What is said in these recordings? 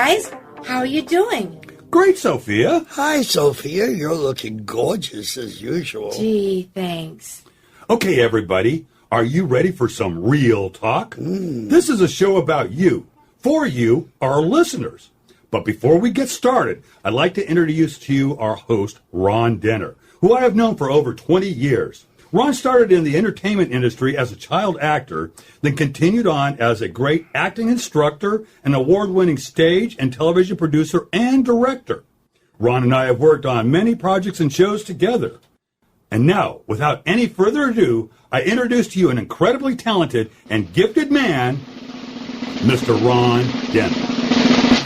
guys. How are you doing? Great, Sophia. Hi, Sophia. You're looking gorgeous as usual. Gee, thanks. Okay, everybody. Are you ready for some real talk? This is a show about you, for you, our listeners. But before we get started, I'd like to introduce to you our host, Ron Denner, who I have known for over 20 years. Ron started in the entertainment industry as a child actor, then continued on as a great acting instructor, an award-winning stage and television producer and director. Ron and I have worked on many projects and shows together. And now, without any further ado, I introduce to you an incredibly talented and gifted man, Mr. Ron Denner.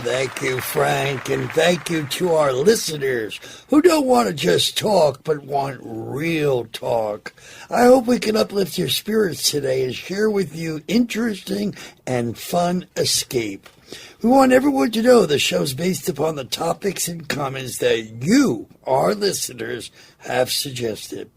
Thank you, Frank, and thank you to our listeners who don't want to just talk but want real talk. I hope we can uplift your spirits today and share with you interesting and fun escape. We want everyone to know the show's based upon the topics and comments that you, our listeners, have suggested.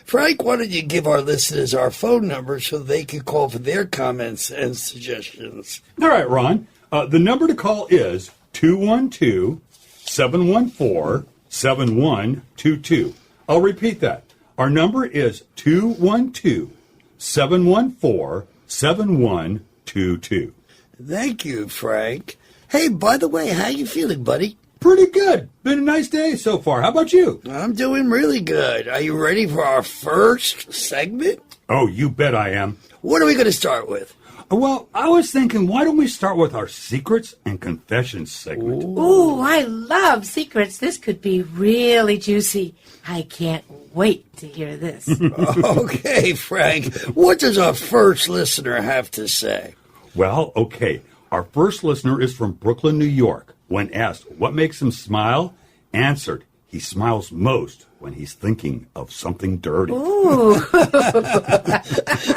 Frank, why don't you give our listeners our phone number so they can call for their comments and suggestions? All right, Ron. The number to call is 212-714-7122. I'll repeat that. Our number is 212-714-7122. Thank you, Frank. Hey, by the way, how you feeling, buddy? Pretty good. Been a nice day so far. How about you? I'm doing really good. Are you ready for our first segment? Oh, you bet I am. What are we going to start with? Well, I was thinking, why don't we start with our secrets and confessions segment? Ooh, I love secrets. This could be really juicy. I can't wait to hear this. Okay, Frank. What does our first listener have to say? Well, okay. Our first listener is from Brooklyn, New York. When asked what makes him smile, answered, he smiles most when he's thinking of something dirty. Ooh.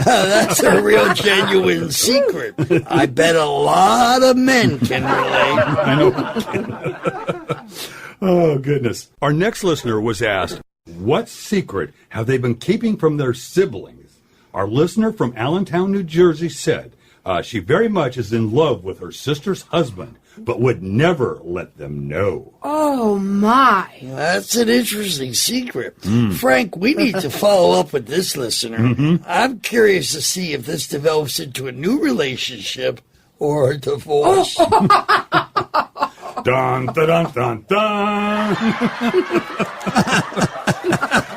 That's a real genuine secret. I bet a lot of men can relate. I know. Oh, goodness. Our next listener was asked, what secret have they been keeping from their siblings? Our listener from Allentown, New Jersey said she very much is in love with her sister's husband, but would never let them know. Oh, my. That's an interesting secret. Frank, we need to follow up with this listener. I'm curious to see if this develops into a new relationship or a divorce. Dun, dun, dun, dun, dun.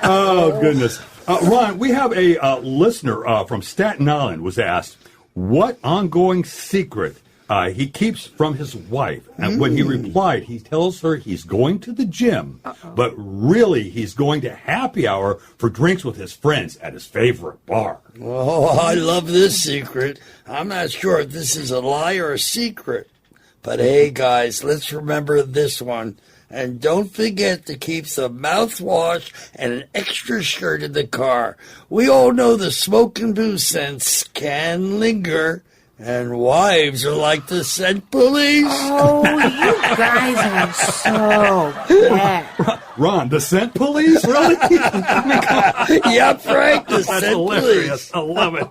Oh, goodness. Ron, we have a listener from Staten Island was asked, what ongoing secret he keeps from his wife? And when he replied, he tells her he's going to the gym, but really he's going to happy hour for drinks with his friends at his favorite bar. Oh, I love this secret. I'm not sure if this is a lie or a secret. But hey, guys, let's remember this one. And don't forget to keep some mouthwash and an extra shirt in the car. We all know the smoke and booze scents can linger, and wives are like the scent police. Oh, you guys are so bad. Ron, the scent police? Really? Yeah, Frank, the That's scent hilarious. police. I love it.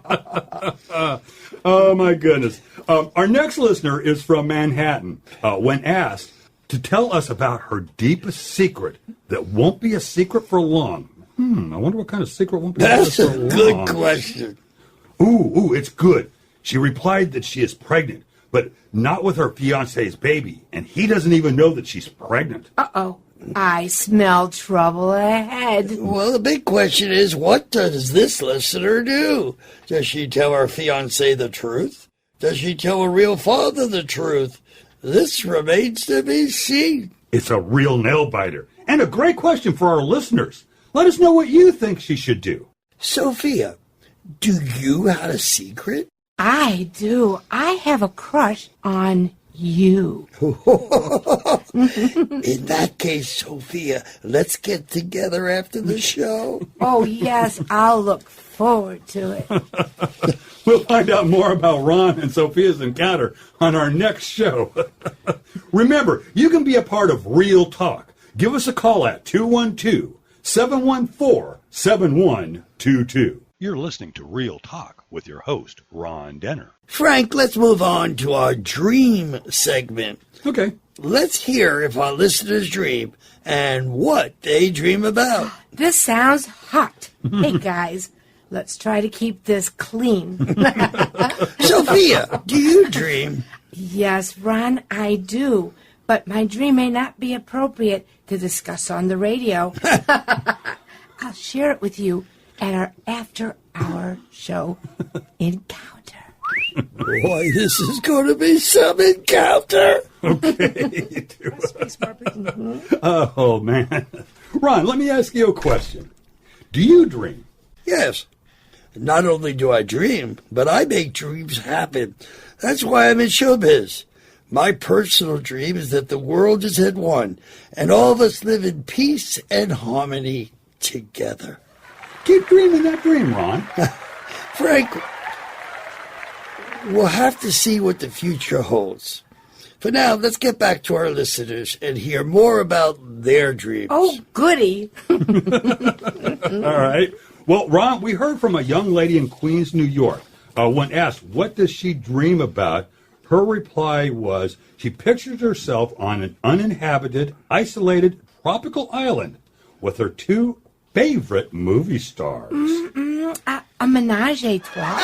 Oh, my goodness. Our next listener is from Manhattan. When asked to tell us about her deepest secret that won't be a secret for long. I wonder what kind of secret won't be That's a secret a for good long. question. Ooh, it's good. She replied that she is pregnant, but not with her fiancé's baby, and he doesn't even know that she's pregnant. Uh-oh. I smell trouble ahead. Well, the big question is, what does this listener do? Does she tell her fiancé the truth? Does she tell her real father the truth? This remains to be seen. It's a real nail-biter, and a great question for our listeners. Let us know what you think she should do. Sophia, do you have a secret? I do. I have a crush on you. In that case, Sophia, let's get together after the show. Oh, yes, I'll look forward to it. We'll find out more about Ron and Sophia's encounter on our next show. Remember, you can be a part of Real Talk. Give us a call at 212-714-7122. You're listening to Real Talk with your host, Ron Denner. Frank, let's move on to our dream segment. Okay. Let's hear if our listeners dream and what they dream about. This sounds hot. Hey, guys, let's try to keep this clean. Sophia, do you dream? Yes, Ron, I do. But my dream may not be appropriate to discuss on the radio. I'll share it with you at our after-hour show encounter. Boy, this is going to be some encounter. Okay. Oh, man. Ron, let me ask you a question. Do you dream? Yes. Not only do I dream, but I make dreams happen. That's why I'm in showbiz. My personal dream is that the world is at one, and all of us live in peace and harmony together. Keep dreaming that dream, Ron. Frank, we'll have to see what the future holds. For now, let's get back to our listeners and hear more about their dreams. Oh, goody. All right. Well, Ron, we heard from a young lady in Queens, New York. When asked, what does she dream about? Her reply was, she pictures herself on an uninhabited, isolated, tropical island with her two favorite movie stars. A menage a trois.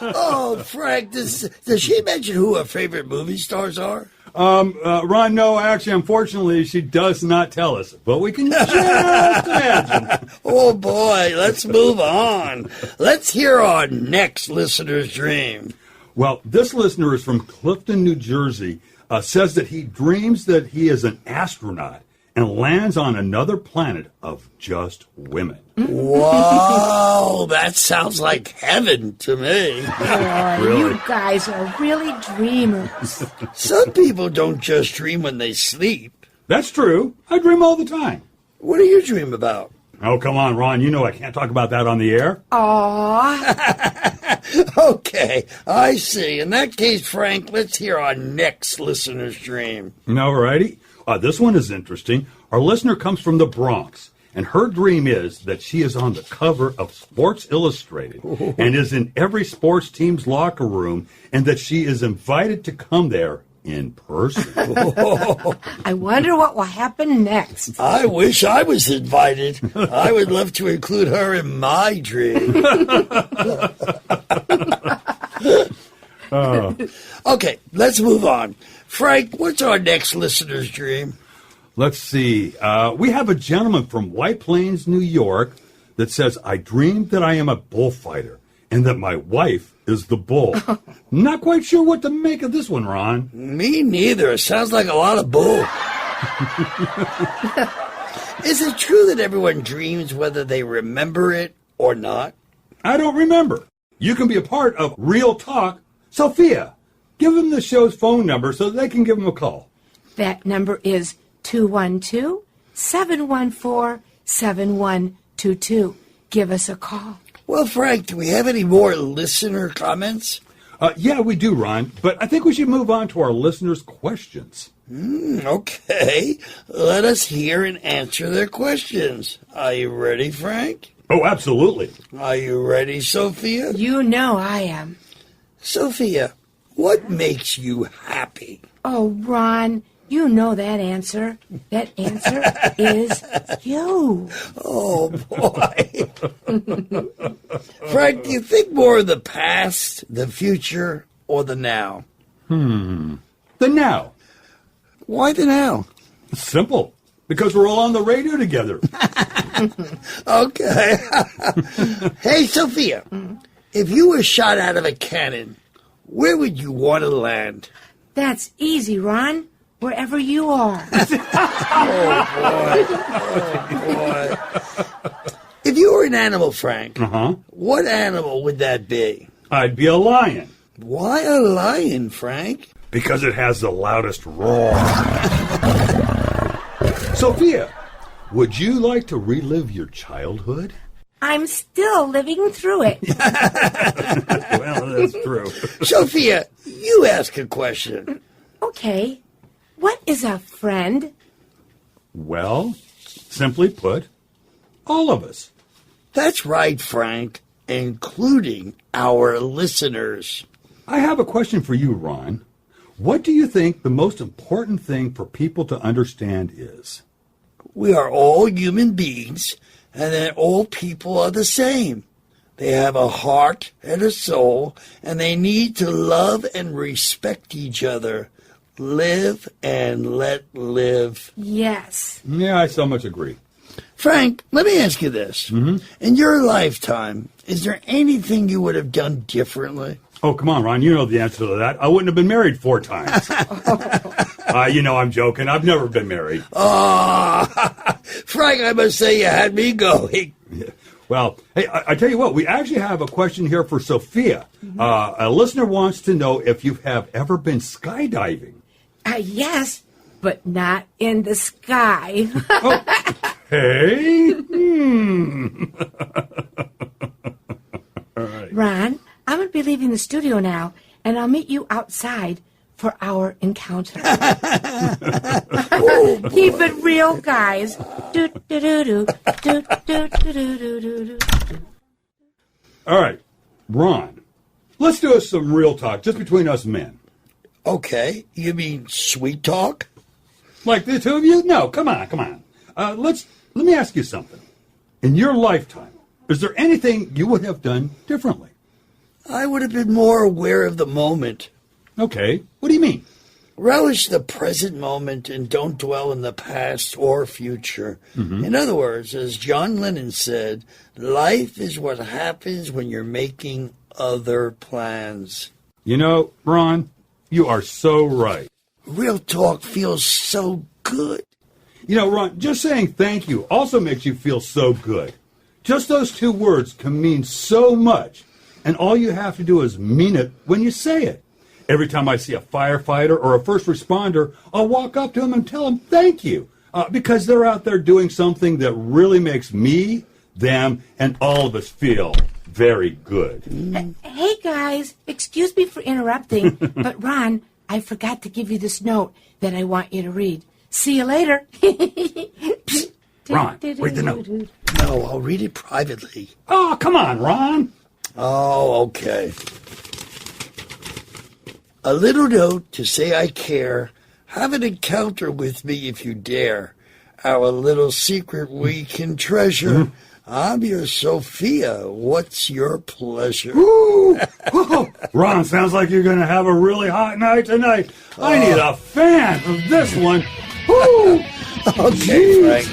Oh, Frank, does she mention who her favorite movie stars are? Ron, no, actually, unfortunately, she does not tell us, but we can just imagine. Oh, boy, let's move on. Let's hear our next listener's dream. Well, this listener is from Clifton, New Jersey, says that he dreams that he is an astronaut and lands on another planet of just women. Wow, that sounds like heaven to me. Oh, Really? You guys are really dreamers. Some people don't just dream when they sleep. That's true. I dream all the time. What do you dream about? Oh, come on, Ron. You know I can't talk about that on the air. Aw. Okay, I see. In that case, Frank, let's hear our next listener's dream. All righty. This one is interesting. Our listener comes from the Bronx, and her dream is that she is on the cover of Sports Illustrated and is in every sports team's locker room, and that she is invited to come there in person. I wonder what will happen next. I wish I was invited. I would love to include her in my dream. Okay, let's move on. Frank, what's our next listener's dream? Let's see. We have a gentleman from White Plains, New York, that says, I dream that I am a bullfighter and that my wife is the bull. Not quite sure what to make of this one, Ron. Me neither. It sounds like a lot of bull. Is it true that everyone dreams whether they remember it or not? I don't remember. You can be a part of Real Talk. Sophia, give them the show's phone number so they can give them a call. That number is 212-714-7122. Give us a call. Well, Frank, do we have any more listener comments? Yeah, we do, Ron, but I think we should move on to our listeners' questions. Okay. Let us hear and answer their questions. Are you ready, Frank? Oh, absolutely. Are you ready, Sophia? You know I am. Sophia, what makes you happy? Oh, Ron, you know that answer. That answer is you. Oh, boy. Frank, do you think more of the past, the future, or the now? The now. Why the now? Simple. Because we're all on the radio together. Okay. Hey, Sophia, if you were shot out of a cannon, where would you want to land? That's easy, Ron. Wherever you are. Oh, boy. If you were an animal, Frank, what animal would that be? I'd be a lion. Why a lion, Frank? Because it has the loudest roar. Sophia, would you like to relive your childhood? I'm still living through it. Well, that's true. Sophia, you ask a question. Okay. What is a friend? Well, simply put, All of us. That's right, Frank, including our listeners. I have a question for you, Ron. What do you think the most important thing for people to understand is? We are all human beings, and that all people are the same. They have a heart and a soul, and they need to love and respect each other. Live and let live. Yes. Yeah, I so much agree. Frank, let me ask you this. In your lifetime, is there anything you would have done differently? Oh, come on, Ron. You know the answer to that. I wouldn't have been married 4 times. You know I'm joking. I've never been married. Oh, Frank, I must say you had me going. Yeah. Well, hey, I tell you what. We actually have a question here for Sophia. A listener wants to know if you have ever been skydiving. Yes, but not in the sky. Hey? All right. Ron, I'm going to be leaving the studio now, and I'll meet you outside for our encounter. Keep it real, guys. Do, do, do, do, do, do, do, do, do, do. All right, Ron, let's do some real talk, just between us men. Okay, you mean sweet talk? Like the two of you? No, come on. Let me ask you something. In your lifetime, is there anything you would have done differently? I would have been more aware of the moment. Okay, what do you mean? Relish the present moment and don't dwell in the past or future. In other words, as John Lennon said, life is what happens when you're making other plans. You know, Ron, you are so right. Real talk feels so good. You know, Ron, just saying thank you also makes you feel so good. Just those 2 words can mean so much, and all you have to do is mean it when you say it. Every time I see a firefighter or a first responder, I'll walk up to them and tell them thank you, because they're out there doing something that really makes me, them, and all of us feel very good. Hey, guys, excuse me for interrupting, but Ron, I forgot to give you this note that I want you to read. See you later. Ron, read the note. No, I'll read it privately. Oh, come on, Ron. Oh, okay. A little note to say I care. Have an encounter with me if you dare. Our little secret we can treasure. I'm your Sophia. What's your pleasure? Ooh. Ron, sounds like you're going to have a really hot night tonight. I need a fan of this one. Woo. Okay, Frank.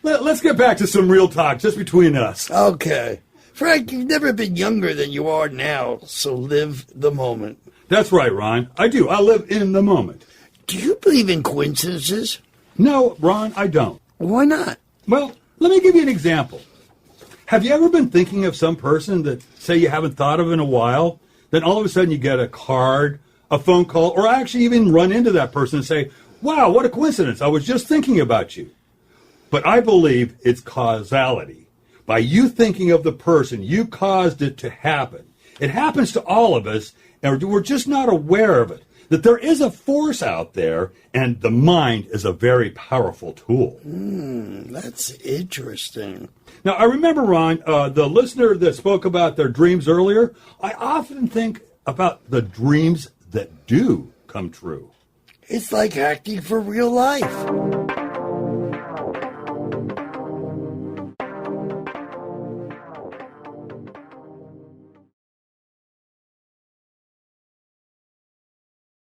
Let's get back to some real talk just between us. Okay. Frank, you've never been younger than you are now, so live the moment. That's right, Ron. I do. I live in the moment. Do you believe in coincidences? No, Ron, I don't. Why not? Well, let me give you an example. Have you ever been thinking of some person that, say, you haven't thought of in a while? Then all of a sudden you get a card, a phone call, or actually even run into that person and say, wow, what a coincidence. I was just thinking about you. But I believe it's causality. By you thinking of the person, you caused it to happen. It happens to all of us, and we're just not aware of it. That there is a force out there, and the mind is a very powerful tool. That's interesting. Now, I remember, Ron, the listener that spoke about their dreams earlier, I often think about the dreams that do come true. It's like acting for real life.